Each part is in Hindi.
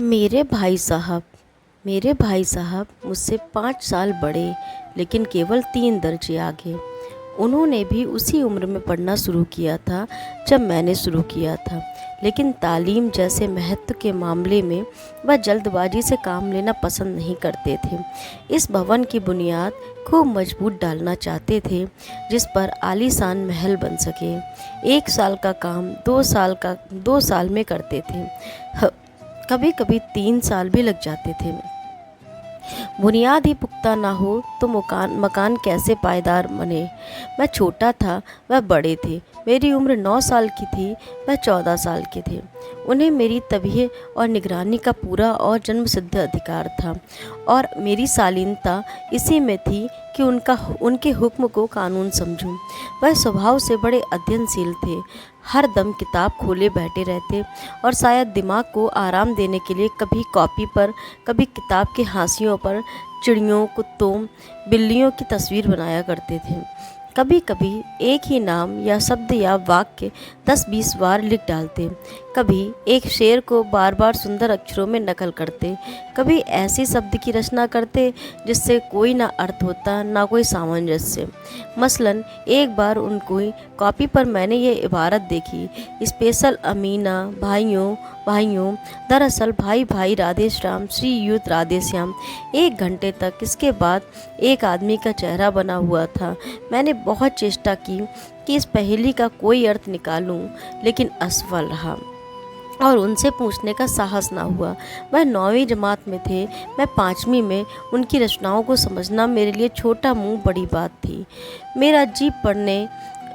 मेरे भाई साहब मुझसे 5 साल बड़े, लेकिन केवल 3 दर्जे आगे। उन्होंने भी उसी उम्र में पढ़ना शुरू किया था जब मैंने शुरू किया था, लेकिन तालीम जैसे महत्व के मामले में वह जल्दबाजी से काम लेना पसंद नहीं करते थे। इस भवन की बुनियाद खूब मजबूत डालना चाहते थे, जिस पर आलीशान महल बन सके। 1 साल का काम 2 साल में करते थे, कभी कभी 3 साल भी लग जाते थे। बुनियाद ही पुख्ता ना हो तो मकान कैसे पायदार बने। मैं छोटा था, वह बड़े थे। मेरी उम्र 9 साल की थी, वह 14 साल के थे। उन्हें मेरी तबीयत और निगरानी का पूरा और जन्मसिद्ध अधिकार था, और मेरी शालीनता इसी में थी कि उनके हुक्म को कानून समझूं। वह स्वभाव से बड़े अध्ययनशील थे, हर दम किताब खोले बैठे रहते, और शायद दिमाग को आराम देने के लिए कभी कॉपी पर, कभी किताब के हाशियों पर चिड़ियों, कुत्तों, बिल्लियों की तस्वीर बनाया करते थे। कभी कभी एक ही नाम या शब्द या वाक्य 10-20 बार लिख डालते, कभी एक शेर को बार बार सुंदर अक्षरों में नकल करते, कभी ऐसी शब्द की रचना करते जिससे कोई ना अर्थ होता ना कोई सामंजस्य। मसलन एक बार उनको कॉपी पर मैंने ये इबारत देखी, स्पेशल अमीना भाइयों भाइयों, दरअसल भाई भाई राधे श्याम, श्री युत राधे श्याम। 1 घंटे तक इसके बाद एक आदमी का चेहरा बना हुआ था। मैंने बहुत चेष्टा की कि इस पहेली का कोई अर्थ निकालूं, लेकिन असफल रहा और उनसे पूछने का साहस ना हुआ। वह 9वीं जमात में थे, मैं 5वीं में। उनकी रचनाओं को समझना मेरे लिए छोटा मुंह बड़ी बात थी। मेरा जी पढ़ने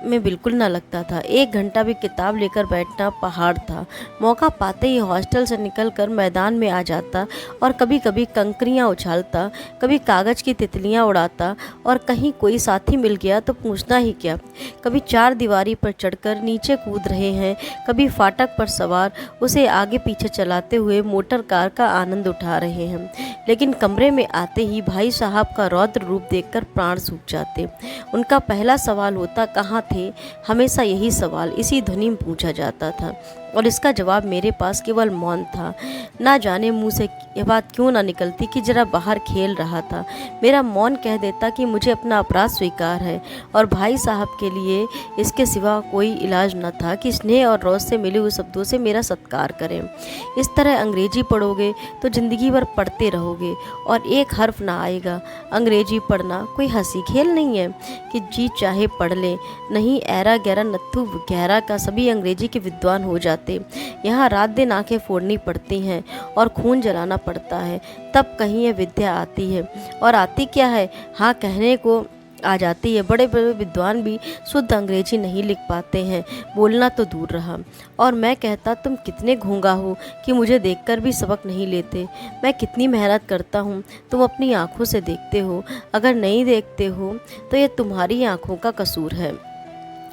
में बिल्कुल ना लगता था। 1 घंटा भी किताब लेकर बैठना पहाड़ था। मौका पाते ही हॉस्टल से निकलकर मैदान में आ जाता और कभी कभी कंकरियाँ उछालता, कभी कागज़ की तितलियाँ उड़ाता, और कहीं कोई साथी मिल गया तो पूछना ही क्या। कभी 4 दीवारी पर चढ़कर नीचे कूद रहे हैं, कभी फाटक पर सवार उसे आगे पीछे चलाते हुए मोटर कार का आनंद उठा रहे हैं। लेकिन कमरे में आते ही भाई साहब का रौद्र रूप देखकर प्राण सूख जाते। उनका पहला सवाल होता, कहाँ थे? हमेशा यही सवाल इसी ध्वनि में पूछा जाता था, और इसका जवाब मेरे पास केवल मौन था। ना जाने मुंह से यह बात क्यों ना निकलती कि जरा बाहर खेल रहा था। मेरा मौन कह देता कि मुझे अपना अपराध स्वीकार है, और भाई साहब के लिए इसके सिवा कोई इलाज न था कि स्नेह और रौस से मिले हुए शब्दों से मेरा सत्कार करें। इस तरह अंग्रेजी पढ़ोगे तो ज़िंदगी भर पढ़ते रहोगे और एक हर्फ ना आएगा। अंग्रेजी पढ़ना कोई हंसी खेल नहीं है कि जी चाहे पढ़ ले। नहीं, ऐरा गैरा नत्थु गहरा का सभी अंग्रेजी के विद्वान हो जाते। यहाँ रात दिन आंखें फोड़नी पड़ती हैं और खून जलाना पड़ता है, तब कहीं ये विद्या आती है। और आती क्या है, हाँ कहने को आ जाती है। बड़े बड़े विद्वान भी शुद्ध अंग्रेजी नहीं लिख पाते हैं, बोलना तो दूर रहा। और मैं कहता, तुम कितने घूंगा हो कि मुझे देखकर भी सबक नहीं लेते। मैं कितनी मेहनत करता हूँ, तुम अपनी आँखों से देखते हो। अगर नहीं देखते हो तो ये तुम्हारी आँखों का कसूर है,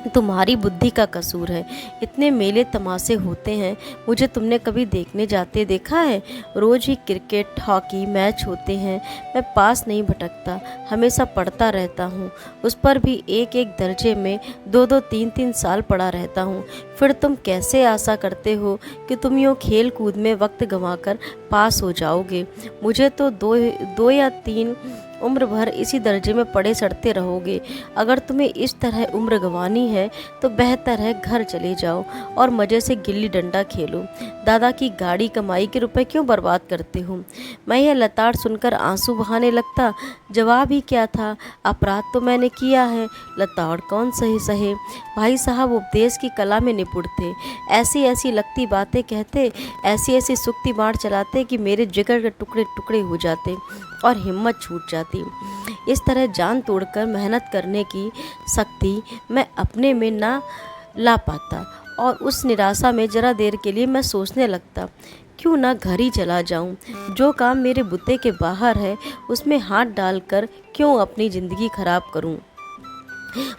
तुम्हारी बुद्धि का कसूर है। इतने मेले तमाशे होते हैं, मुझे तुमने कभी देखने जाते देखा है? रोज़ ही क्रिकेट हॉकी मैच होते हैं, मैं पास नहीं भटकता, हमेशा पढ़ता रहता हूँ। उस पर भी एक एक दर्जे में 2-2 3-3 साल पढ़ा रहता हूँ। फिर तुम कैसे आशा करते हो कि तुम यूँ खेल कूद में वक्त गंवाकर पास हो जाओगे? मुझे तो 2 या 3 उम्र भर इसी दर्जे में पड़े सड़ते रहोगे। अगर तुम्हें इस तरह उम्र गंवानी है तो बेहतर है घर चले जाओ और मज़े से गिल्ली डंडा खेलो। दादा की गाड़ी कमाई के रुपए क्यों बर्बाद करते हो? मैं यह लताड़ सुनकर आंसू बहाने लगता। जवाब ही क्या था, अपराध तो मैंने किया है, लताड़ कौन सहे। भाई साहब उपदेश की कला में निपुण थे। ऐसी ऐसी लगती बातें कहते, ऐसी ऐसी सुक्ति बाढ़ चलाते कि मेरे जिगर के टुकड़े टुकड़े हो जाते और हिम्मत छूट जाती। इस तरह जान तोड़कर मेहनत करने की शक्ति मैं अपने में ना ला पाता, और उस निराशा में जरा देर के लिए मैं सोचने लगता, क्यों ना घर ही चला जाऊं। जो काम मेरे बुत्ते के बाहर है उसमें हाथ डालकर क्यों अपनी ज़िंदगी खराब करूं।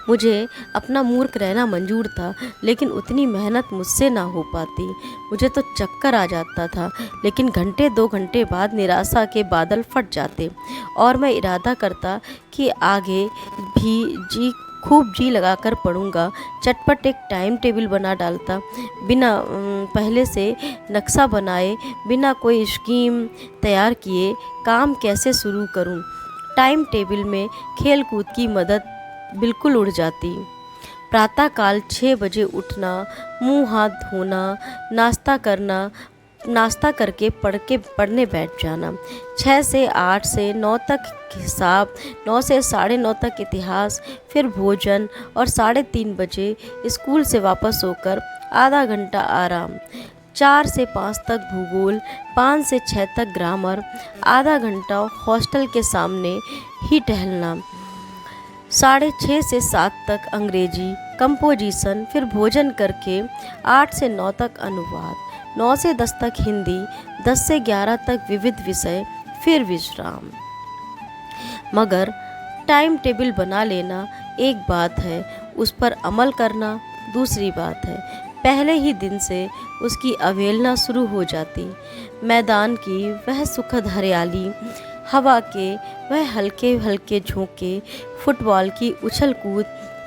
मुझे अपना मूर्ख रहना मंजूर था, लेकिन उतनी मेहनत मुझसे ना हो पाती। मुझे तो चक्कर आ जाता था, लेकिन घंटे 2 घंटे बाद निराशा के बादल फट जाते और मैं इरादा करता कि आगे भी जी खूब जी लगाकर पढ़ूंगा। चटपट एक टाइम टेबल बना डालता, बिना पहले से नक्शा बनाए, बिना कोई स्कीम तैयार किए काम कैसे शुरू करूं। टाइम टेबल में खेल कूद की मदद बिल्कुल उड़ जाती। प्रातःकाल 6 बजे उठना, मुंह हाथ धोना, नाश्ता करना, नाश्ता करके पढ़ने बैठ जाना। 6 से 8 से 9 तक हिसाब, 9 से 9:30 तक इतिहास, फिर भोजन और 3:30 बजे स्कूल से वापस होकर आधा घंटा आराम। 4 से 5 तक भूगोल, 5 से 6 तक ग्रामर, आधा घंटा हॉस्टल के सामने ही टहलना। 6:30 से 7 तक अंग्रेजी कंपोजिशन, फिर भोजन करके 8 से 9 तक अनुवाद, 9 से 10 तक हिंदी, 10 से 11 तक विविध विषय, फिर विश्राम। मगर टाइम टेबल बना लेना एक बात है, उस पर अमल करना दूसरी बात है। पहले ही दिन से उसकी अवहेलना शुरू हो जाती। मैदान की वह सुखद हरियाली, हवा के वह हल्के हल्के झोंके, फुटबॉल की उछल कूद,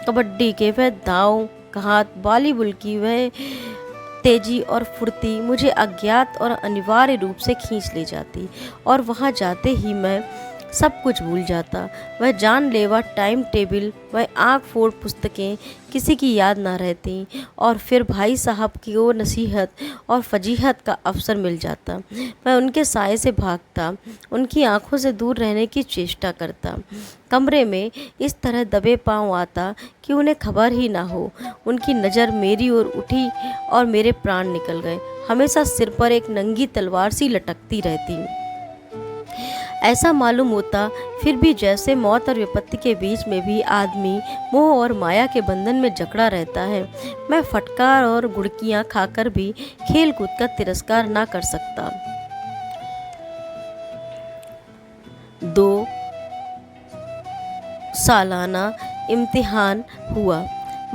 कबड्डी के वह दांव घात, वॉलीबॉल की वह तेजी और फुर्ती मुझे अज्ञात और अनिवार्य रूप से खींच ले जाती, और वहाँ जाते ही मैं सब कुछ भूल जाता। वह जानलेवा टाइम टेबल, वह आँख फोड़ पुस्तकें किसी की याद ना रहती, और फिर भाई साहब की वो नसीहत और फजीहत का अवसर मिल जाता। मैं उनके साए से भागता, उनकी आंखों से दूर रहने की चेष्टा करता। कमरे में इस तरह दबे पांव आता कि उन्हें खबर ही ना हो। उनकी नज़र मेरी ओर उठी और मेरे प्राण निकल गए। हमेशा सिर पर एक नंगी तलवार सी लटकती रहती। ऐसा मालूम होता फिर भी जैसे मौत और विपत्ति के बीच में भी आदमी मोह और माया के बंधन में जकड़ा रहता है। मैं फटकार और गुड़कियां खाकर भी खेल कूद का तिरस्कार ना कर सकता। 2 सालाना इम्तिहान हुआ।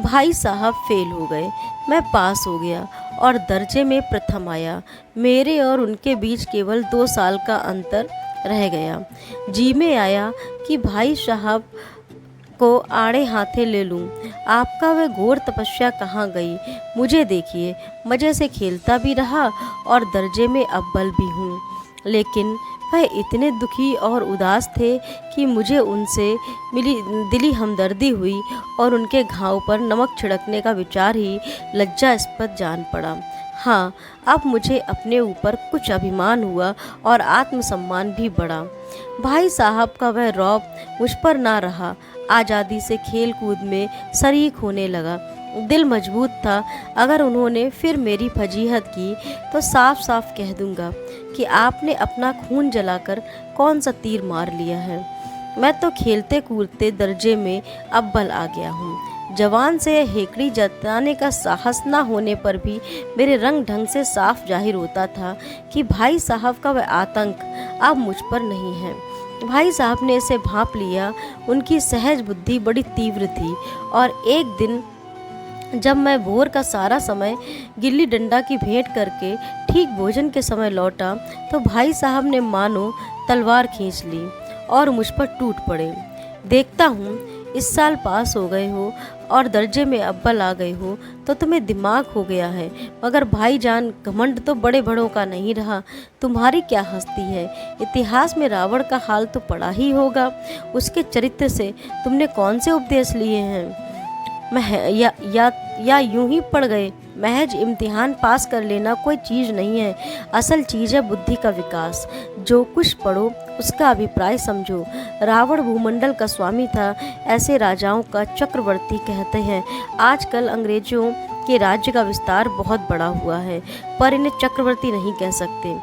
भाई साहब फेल हो गए, मैं पास हो गया और दर्जे में प्रथम आया। मेरे और उनके बीच केवल 2 साल का अंतर रह गया। जी में आया कि भाई साहब को आड़े हाथे ले लूं। आपका वह घोर तपस्या कहाँ गई? मुझे देखिए, मज़े से खेलता भी रहा और दर्जे में अव्वल भी हूँ। लेकिन वह इतने दुखी और उदास थे कि मुझे उनसे मिली दिली हमदर्दी हुई और उनके घाव पर नमक छिड़कने का विचार ही लज्जास्पद जान पड़ा। हाँ, अब मुझे अपने ऊपर कुछ अभिमान हुआ और आत्मसम्मान भी बढ़ा। भाई साहब का वह रौब मुझ पर ना रहा। आज़ादी से खेल कूद में शरीक होने लगा। दिल मजबूत था। अगर उन्होंने फिर मेरी फजीहत की तो साफ साफ कह दूंगा कि आपने अपना खून जलाकर कौन सा तीर मार लिया है। मैं तो खेलते कूदते दर्जे में अव्वल आ गया हूँ। जवान से हेकड़ी जताने का साहस न होने पर भी मेरे रंग ढंग से साफ जाहिर होता था कि भाई साहब का वह आतंक अब मुझ पर नहीं है। भाई साहब ने इसे भांप लिया। उनकी सहज बुद्धि बड़ी तीव्र थी, और एक दिन जब मैं भोर का सारा समय गिल्ली डंडा की भेंट करके ठीक भोजन के समय लौटा तो भाई साहब ने मानो तलवार खींच ली और मुझ पर टूट पड़े। देखता हूँ इस साल पास हो गए हो और दर्जे में अव्वल आ गए हो तो तुम्हें दिमाग हो गया है, मगर भाईजान घमंड तो बड़े बड़ों का नहीं रहा। तुम्हारी क्या हस्ती है। इतिहास में रावण का हाल तो पढ़ा ही होगा। उसके चरित्र से तुमने कौन से उपदेश लिए हैं? या यूं ही पड़ गए। महज इम्तिहान पास कर लेना कोई चीज़ नहीं है। असल चीज़ है बुद्धि का विकास। जो कुछ पढ़ो उसका अभिप्राय समझो। रावण भूमंडल का स्वामी था, ऐसे राजाओं का चक्रवर्ती कहते हैं। आजकल अंग्रेजों के राज्य का विस्तार बहुत बड़ा हुआ है, पर इन्हें चक्रवर्ती नहीं कह सकते।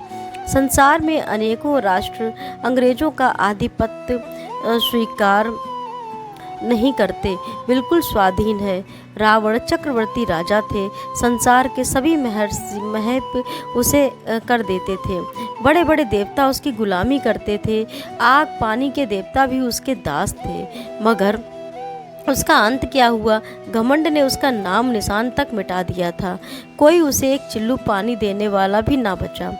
संसार में अनेकों राष्ट्र अंग्रेजों का आधिपत्य स्वीकार नहीं करते, बिल्कुल स्वाधीन है। रावण चक्रवर्ती राजा थे। संसार के सभी महप उसे कर देते थे। बड़े बड़े देवता उसकी गुलामी करते थे। आग पानी के देवता भी उसके दास थे। मगर उसका अंत क्या हुआ? घमंड ने उसका नाम निशान तक मिटा दिया था। कोई उसे एक चिल्लू पानी देने वाला भी ना बचा।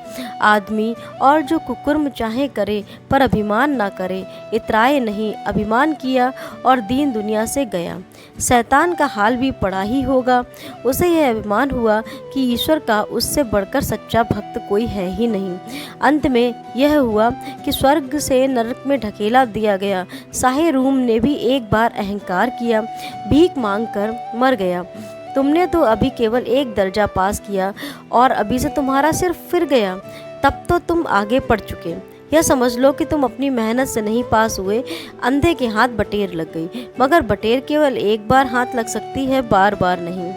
आदमी और जो कुकर्म चाहे करे पर अभिमान ना करे, इतराए नहीं, अभिमान किया और दीन दुनिया से गया। शैतान का हाल भी पड़ा ही होगा। उसे यह अभिमान हुआ कि ईश्वर का उससे बढ़कर सच्चा भक्त कोई है ही नहीं। अंत में यह हुआ कि स्वर्ग से नरक में ढकेला दिया गया। शाहे रूम ने भी एक बार अहंकार किया, भीख मांगकर मर गया। तुमने तो अभी केवल एक दर्जा पास किया और अभी से तुम्हारा सिर फिर गया। तब तो तुम आगे बढ़ चुके। यह समझ लो कि तुम अपनी मेहनत से नहीं पास हुए, अंधे के हाथ बटेर लग गई। मगर बटेर केवल एक बार हाथ लग सकती है, बार बार नहीं।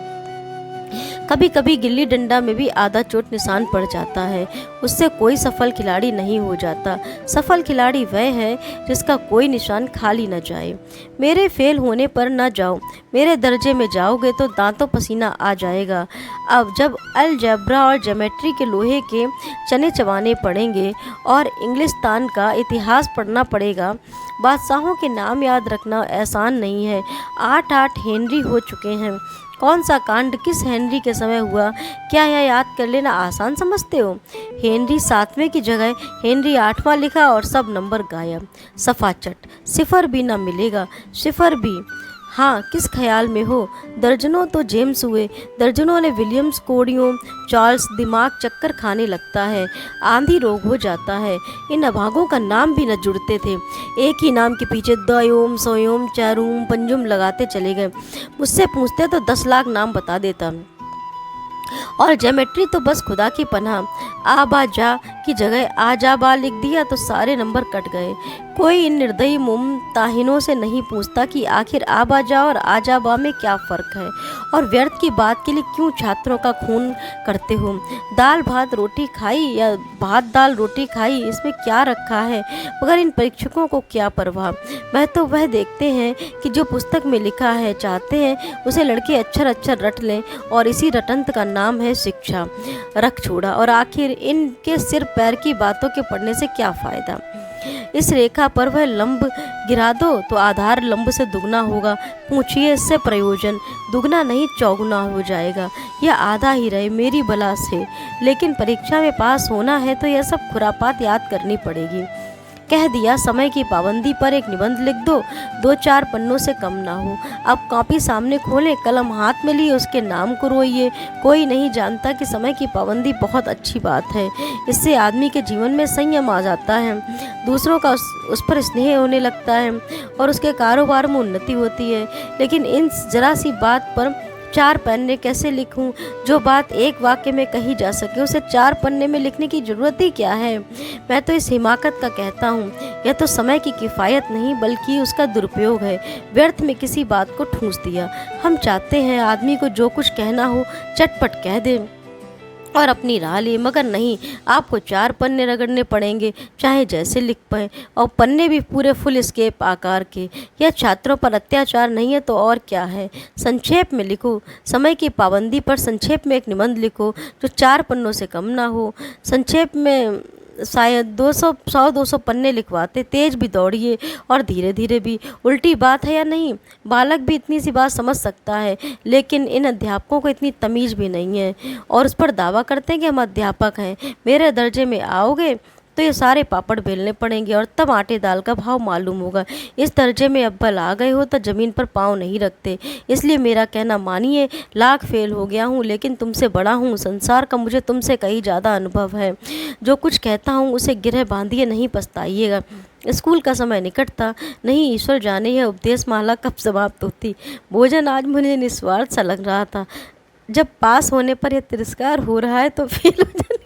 कभी कभी गिल्ली डंडा में भी आधा चोट निशान पड़ जाता है, उससे कोई सफल खिलाड़ी नहीं हो जाता। सफल खिलाड़ी वह है जिसका कोई निशान खाली न जाए। मेरे फेल होने पर न जाओ, मेरे दर्जे में जाओगे तो दांतों पसीना आ जाएगा। अब जब अलजेब्रा और ज्योमेट्री के लोहे के चने चबाने पड़ेंगे और इंग्लिस्तान का इतिहास पढ़ना पड़ेगा। बादशाहों के नाम याद रखना आसान नहीं है। 8 हेनरी हो चुके हैं। कौन सा कांड किस हेनरी के समय हुआ, क्या यह याद कर लेना आसान समझते हो? हेनरी 7वें की जगह हेनरी 8वां लिखा और सब नंबर गायब। सफाचट, सिफर भी ना मिलेगा, सिफर भी। हाँ, किस ख्याल में हो? दर्जनों तो जेम्स हुए, दर्जनों ने विलियम्स, कोड़ियों, चार्ल्स। दिमाग चक्कर खाने लगता है, आंधी रोग हो जाता है। इन अभागों का नाम भी न जुड़ते थे। एक ही नाम के पीछे दयोम, सोयोम, चारूम, पंजुम लगाते चले गए। मुझसे पूछते तो 10 लाख नाम बता देता। और ज्योमेट्री तो बस खुदा की पनाह। आ बा जा की जगह आ जा बा लिख दिया तो सारे नंबर कट गए। कोई इन निर्दयी मुमताहिनों से नहीं पूछता कि आखिर आ बा जा और आ जा बा में क्या फ़र्क है, और व्यर्थ की बात के लिए क्यों छात्रों का खून करते हो। दाल भात रोटी खाई या भात दाल रोटी खाई, इसमें क्या रखा है? मगर इन परीक्षकों को क्या परवाह। वह तो वह देखते हैं कि जो पुस्तक में लिखा है, चाहते हैं उसे लड़के अक्षर अक्षर रट लें, और इसी रटंत का नाम है शिक्षा। रख छोड़ा, और आखिर इनके सिर पैर की बातों के पढ़ने से क्या फ़ायदा। इस रेखा पर वह लंब गिरा दो तो आधार लंब से दुगना होगा। पूछिए इससे प्रयोजन, दुगना नहीं चौगुना हो जाएगा। यह आधा ही रहे मेरी बला से, लेकिन परीक्षा में पास होना है तो यह सब खुरापात याद करनी पड़ेगी। कह दिया समय की पाबंदी पर एक निबंध लिख दो, 2-4 पन्नों से कम ना हो। अब कॉपी सामने खोलें, कलम हाथ में लिए उसके नाम को रोइए। कोई नहीं जानता कि समय की पाबंदी बहुत अच्छी बात है। इससे आदमी के जीवन में संयम आ जाता है, दूसरों का उस पर स्नेह होने लगता है और उसके कारोबार में उन्नति होती है। लेकिन इन जरा सी बात पर 4 पन्ने कैसे लिखूं? जो बात एक वाक्य में कही जा सके उसे 4 पन्ने में लिखने की ज़रूरत ही क्या है? मैं तो इस हिमाकत का कहता हूँ, यह तो समय की किफ़ायत नहीं बल्कि उसका दुरुपयोग है। व्यर्थ में किसी बात को ठूंस दिया। हम चाहते हैं आदमी को जो कुछ कहना हो चटपट कह दे और अपनी राह ले, मगर नहीं, आपको 4 पन्ने रगड़ने पड़ेंगे, चाहे जैसे लिख पाए, और पन्ने भी पूरे फुल स्केप आकार के। यह छात्रों पर अत्याचार नहीं है तो और क्या है? संक्षेप में लिखो, समय की पाबंदी पर संक्षेप में एक निबंध लिखो जो 4 पन्नों से कम ना हो। संक्षेप में शायद 100-200 पन्ने लिखवाते। तेज भी दौड़िए और धीरे धीरे भी। उल्टी बात है या नहीं? बालक भी इतनी सी बात समझ सकता है, लेकिन इन अध्यापकों को इतनी तमीज़ भी नहीं है, और उस पर दावा करते हैं कि हम अध्यापक हैं। मेरे दर्जे में आओगे तो ये सारे पापड़ बेलने पड़ेंगे और तब आटे दाल का भाव मालूम होगा। इस दर्जे में अव्वल आ गए हो तो ज़मीन पर पाँव नहीं रखते। इसलिए मेरा कहना मानिए, लाख फेल हो गया हूँ लेकिन तुमसे बड़ा हूँ। संसार का मुझे तुमसे कहीं ज़्यादा अनुभव है। जो कुछ कहता हूँ उसे गिरह बांधिए, नहीं पछताइएगा। स्कूल का समय निकट था, नहीं ईश्वर जाने यह उपदेश माला कब समाप्त होती। भोजन आज मुझे निस्वार्थ सा लग रहा था। जब पास होने पर यह तिरस्कार हो रहा है तो फेल हो जाने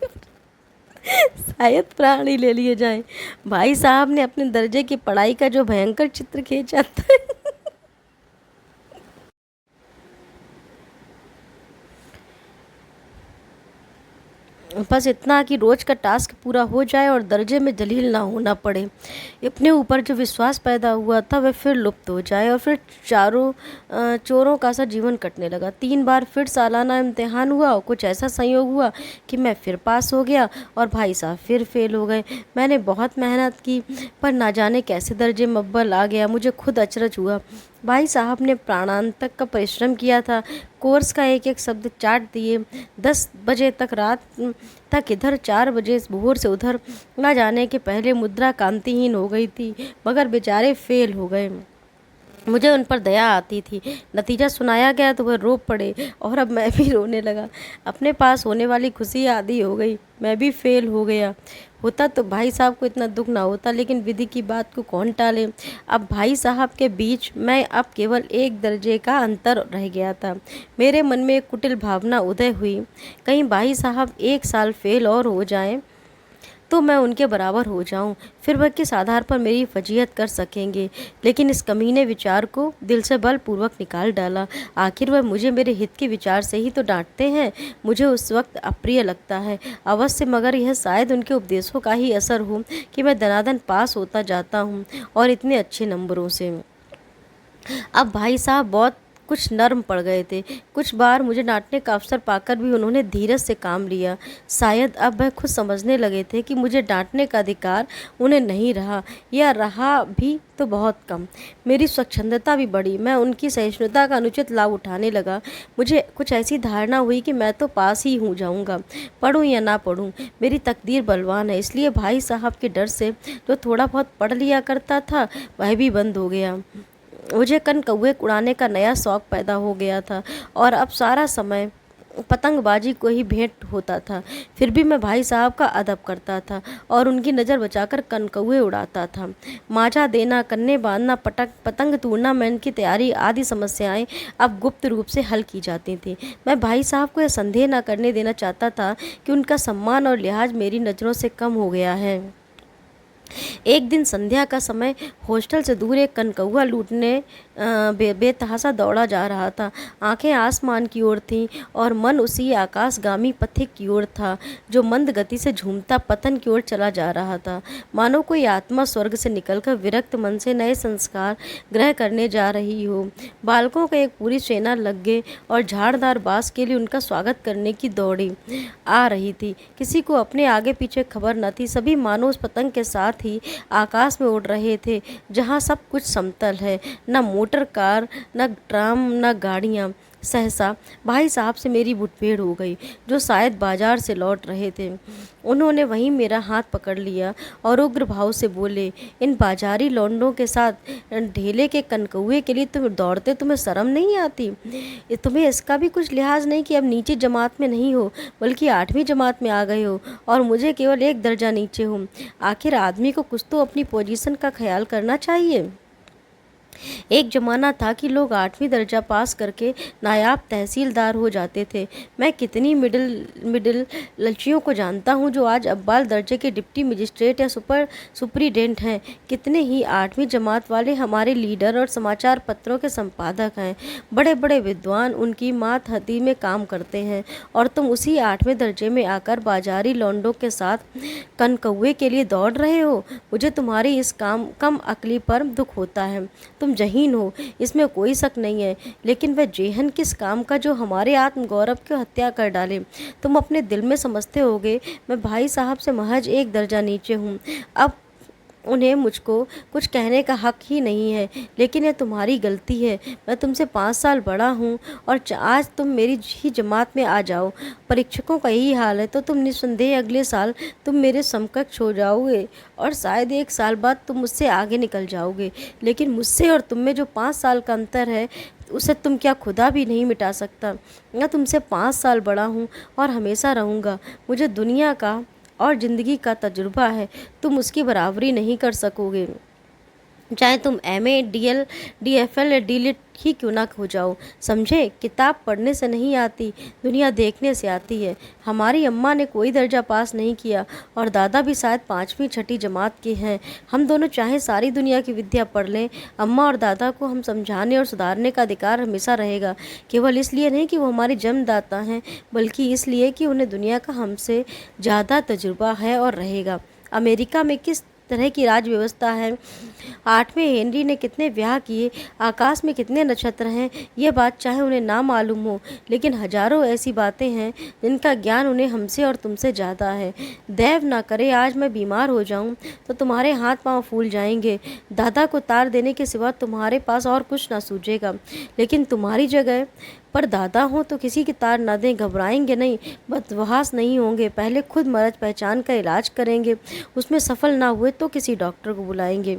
शायद प्राण ही ले लिए जाएं। भाई साहब ने अपने दर्जे की पढ़ाई का जो भयंकर चित्र खींचा था बस इतना कि रोज़ का टास्क पूरा हो जाए और दर्जे में जलील ना होना पड़े। अपने ऊपर जो विश्वास पैदा हुआ था वह फिर लुप्त हो जाए और फिर चोरों का सा जीवन कटने लगा। 3 बार फिर सालाना इम्तिहान हुआ और कुछ ऐसा संयोग हुआ कि मैं फिर पास हो गया और भाई साहब फिर फेल हो गए। मैंने बहुत मेहनत की पर ना जाने कैसे दर्जे में अव्वल आ गया। मुझे खुद अचरज हुआ। भाई साहब ने प्राणांतक का परिश्रम किया था, कोर्स का एक एक शब्द चाट दिए। 10 बजे तक रात तक इधर, 4 बजे भोर से उधर, न जाने के पहले मुद्रा कांतिहीन हो गई थी, मगर बेचारे फेल हो गए। मुझे उन पर दया आती थी। नतीजा सुनाया गया तो वह रो पड़े और अब मैं भी रोने लगा। अपने पास होने वाली खुशी आधी हो गई। मैं भी फेल हो गया होता तो भाई साहब को इतना दुख ना होता, लेकिन विधि की बात को कौन टाले। अब भाई साहब के बीच मैं अब केवल एक दर्जे का अंतर रह गया था। मेरे मन में एक कुटिल भावना उदय हुई, कहीं भाई साहब 1 साल फेल और हो जाएं तो मैं उनके बराबर हो जाऊं, फिर वह किस आधार पर मेरी फजीहत कर सकेंगे। लेकिन इस कमीने विचार को दिल से बलपूर्वक निकाल डाला। आखिर वह मुझे मेरे हित के विचार से ही तो डांटते हैं। मुझे उस वक्त अप्रिय लगता है अवश्य, मगर यह शायद उनके उपदेशों का ही असर हो कि मैं दनादन पास होता जाता हूँ, और इतने अच्छे नंबरों से। अब भाई साहब बहुत कुछ नर्म पड़ गए थे। कुछ बार मुझे डांटने का अवसर पाकर भी उन्होंने धीरज से काम लिया। शायद अब वह खुद समझने लगे थे कि मुझे डांटने का अधिकार उन्हें नहीं रहा, या रहा भी तो बहुत कम। मेरी स्वच्छंदता भी बढ़ी। मैं उनकी सहिष्णुता का अनुचित लाभ उठाने लगा। मुझे कुछ ऐसी धारणा हुई कि मैं तो पास ही हो जाऊंगा, पढ़ूं या ना पढ़ूं। मेरी तकदीर बलवान है, इसलिए भाई साहब के डर से जो थोड़ा बहुत पढ़ लिया करता था वह भी बंद हो गया। मुझे कन कौवे उड़ाने का नया शौक़ पैदा हो गया था, और अब सारा समय पतंगबाजी को ही भेंट होता था। फिर भी मैं भाई साहब का अदब करता था और उनकी नज़र बचाकर कनकौवे उड़ाता था। माजा देना, कन्ने बांधना, पतंग टूर्नामेंट की तैयारी आदि समस्याएं अब गुप्त रूप से हल की जाती थीं। मैं भाई साहब को यह संदेह न करने देना चाहता था कि उनका सम्मान और लिहाज मेरी नज़रों से कम हो गया है। एक दिन संध्या का समय, हॉस्टल से दूर एक कनकौआ लूटने बेतहाशा दौड़ा जा रहा था। आंखें आसमान की ओर थीं और मन उसी आकाशगामी पथिक की ओर था जो मंद गति से झूमता पतन की ओर चला जा रहा था। मानो कोई आत्मा स्वर्ग से निकलकर विरक्त मन से नए संस्कार ग्रह करने जा रही हो। बालकों का एक पूरी सेना लग गए और झाड़दार बांस के लिए उनका स्वागत करने की दौड़ी आ रही थी। किसी को अपने आगे पीछे खबर न थी। सभी मानो उस पतंग के साथ ही आकाश में उड़ रहे थे जहाँ सब कुछ समतल है, न मोटर कार, न ट्राम, न गाड़ियाँ। सहसा भाई साहब से मेरी मुठभेड़ हो गई, जो शायद बाजार से लौट रहे थे। उन्होंने वहीं मेरा हाथ पकड़ लिया और उग्र भाव से बोले, इन बाजारी लौंडों के साथ ढेले के कनकौए के लिए तुम दौड़ते, तुम्हें शर्म नहीं आती? तुम्हें इसका भी कुछ लिहाज नहीं कि अब नीचे जमात में नहीं हो बल्कि 8वीं जमात में आ गए हो और मुझे केवल 1 दर्जा नीचे हो। आखिर आदमी को कुछ तो अपनी पोजीशन का ख्याल करना चाहिए। एक ज़माना था कि लोग 8वीं दर्जा पास करके नायाब तहसीलदार हो जाते थे। मैं कितनी मिडिल लड़कियों को जानता हूँ जो आज अव्वल दर्जे के डिप्टी मजिस्ट्रेट या सुपरिटेंडेंट हैं। कितने ही 8वीं जमात वाले हमारे लीडर और समाचार पत्रों के संपादक हैं। बड़े बड़े विद्वान उनकी मातहती में काम करते हैं, और तुम उसी 8वें दर्जे में आकर बाजारी लौंडों के साथ कनकौए के लिए दौड़ रहे हो। मुझे तुम्हारी इस कम अक्ली पर दुख होता है। तुम जहीन हो, इसमें कोई शक नहीं है, लेकिन वह जेहन किस काम का जो हमारे आत्मगौरव की हत्या कर डाले। तुम अपने दिल में समझते होगे मैं भाई साहब से महज 1 दर्जा नीचे हूँ। अब उन्हें मुझको कुछ कहने का हक ही नहीं है, लेकिन यह तुम्हारी गलती है। मैं तुमसे 5 साल बड़ा हूँ और आज तुम मेरी ही जमात में आ जाओ। परीक्षकों का यही हाल है तो तुम निस्संदेह अगले साल तुम मेरे समकक्ष हो जाओगे, और शायद 1 साल बाद तुम मुझसे आगे निकल जाओगे। लेकिन मुझसे और तुम में जो 5 साल का अंतर है उसे तुम क्या खुदा भी नहीं मिटा सकता। मैं तुमसे 5 साल बड़ा हूँ और हमेशा रहूँगा। मुझे दुनिया का और ज़िंदगी का तजुर्बा है, तुम उसकी बराबरी नहीं कर सकोगे, चाहे तुम MA, DL, DFL या DLIT ही क्यों ना हो जाओ। समझे? किताब पढ़ने से नहीं आती, दुनिया देखने से आती है। हमारी अम्मा ने कोई दर्जा पास नहीं किया और दादा भी शायद 5वीं 6ठी जमात के हैं। हम दोनों चाहे सारी दुनिया की विद्या पढ़ लें, अम्मा और दादा को हम समझाने और सुधारने का अधिकार हमेशा रहेगा। केवल इसलिए नहीं कि वो हमारे जन्मदाता हैं, बल्कि इसलिए कि उन्हें दुनिया का हमसे ज़्यादा तजुर्बा है और रहेगा। अमेरिका में किस तरह की राज व्यवस्था है। 8वें हेनरी ने कितने ब्याह किए, आकाश में कितने नक्षत्र हैं, ये बात चाहे उन्हें ना मालूम हो, लेकिन हजारों ऐसी बातें हैं जिनका ज्ञान उन्हें हमसे और तुमसे ज़्यादा है। दैव ना करे आज मैं बीमार हो जाऊं तो तुम्हारे हाथ पांव फूल जाएंगे। दादा को तार देने के सिवा तुम्हारे पास और कुछ ना सूझेगा, लेकिन तुम्हारी जगह पर दादा हो तो किसी की तार ना दें, घबराएंगे नहीं, बदहवास नहीं होंगे, पहले खुद मर्ज पहचान कर इलाज करेंगे, उसमें सफल ना हुए तो किसी डॉक्टर को बुलाएंगे।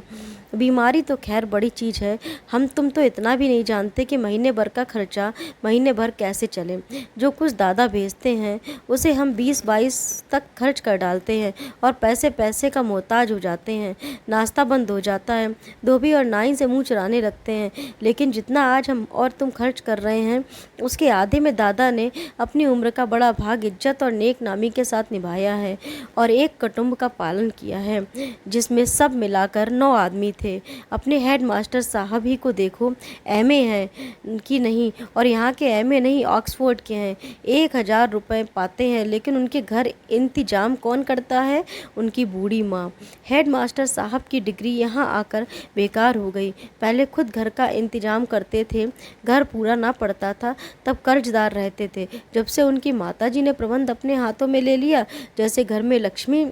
बीमारी तो खैर बड़ी चीज़ है, हम तुम तो इतना भी नहीं जानते कि महीने भर का खर्चा महीने भर कैसे चले। जो कुछ दादा भेजते हैं उसे हम 20-22 तक खर्च कर डालते हैं और पैसे पैसे का मोहताज हो जाते हैं। नाश्ता बंद हो जाता है, धोबी और नाई से मुंह चुराने लगते हैं, लेकिन जितना आज हम और तुम खर्च कर रहे हैं उसके आधे में दादा ने अपनी उम्र का बड़ा भाग इज्जत और नेक नामी के साथ निभाया है और एक कुटुंब का पालन किया है जिसमें सब मिलाकर 9 आदमी थे। अपने हेड मास्टर साहब ही को देखो, एमए हैं कि नहीं, और यहाँ के एमए नहीं ऑक्सफोर्ड के हैं। 1000 रुपये पाते हैं, लेकिन उनके घर इंतजाम कौन करता है? उनकी बूढ़ी माँ। हेड मास्टर साहब की डिग्री यहाँ आकर बेकार हो गई। पहले खुद घर का इंतजाम करते थे, घर पूरा ना पड़ता था तब कर्जदार रहते थे। जब से उनकी माताजी ने प्रबंध अपने हाथों में ले लिया, जैसे घर में लक्ष्मी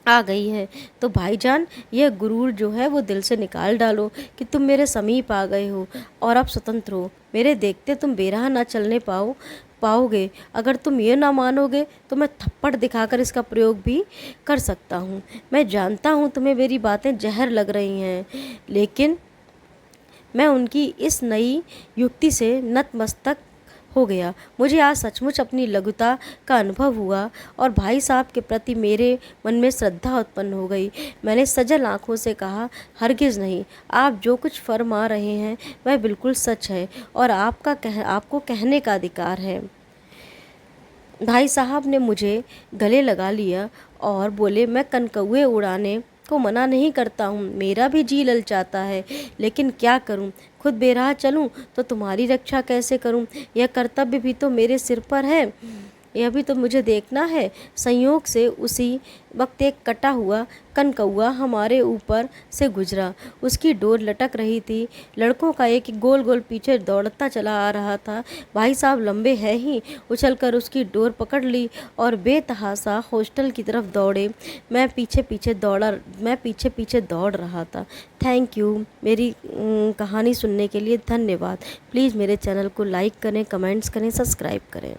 आ गई है, तो भाईजान यह गुरूर जो है वो दिल से निकाल डालो कि तुम मेरे समीप आ गए हो और अब स्वतंत्र हो। मेरे देखते तुम बेराह ना चलने पाओगे। अगर तुम ये ना मानोगे तो मैं थप्पड़ दिखाकर इसका प्रयोग भी कर सकता हूँ। मैं जानता हूँ तुम्हें मेरी बातें जहर लग रही हैं, लेकिन मैं उनकी इस नई युक्ति से नतमस्तक हो गया। मुझे आज सचमुच अपनी लघुता का अनुभव हुआ और भाई साहब के प्रति मेरे मन में श्रद्धा उत्पन्न हो गई। मैंने सजल आंखों से कहा, हरगिज़ नहीं, आप जो कुछ फरमा रहे हैं वह बिल्कुल सच है और आपको कहने का अधिकार है। भाई साहब ने मुझे गले लगा लिया और बोले, मैं कनकौए उड़ाने को मना नहीं करता हूँ, मेरा भी जी ललचाता है, लेकिन क्या करूँ? खुद बेराह चलूँ तो तुम्हारी रक्षा कैसे करूँ? यह कर्तव्य भी तो मेरे सिर पर है, यह भी तो मुझे देखना है। संयोग से उसी वक्त एक कटा हुआ कनकौआ हमारे ऊपर से गुजरा। उसकी डोर लटक रही थी, लड़कों का एक गोल गोल पीछे दौड़ता चला आ रहा था। भाई साहब लंबे हैं ही, उछलकर उसकी डोर पकड़ ली और बेतहासा हॉस्टल की तरफ दौड़े। मैं पीछे पीछे दौड़ रहा था। थैंक यू, मेरी कहानी सुनने के लिए धन्यवाद। प्लीज़ मेरे चैनल को लाइक करें, कमेंट्स करें, सब्सक्राइब करें।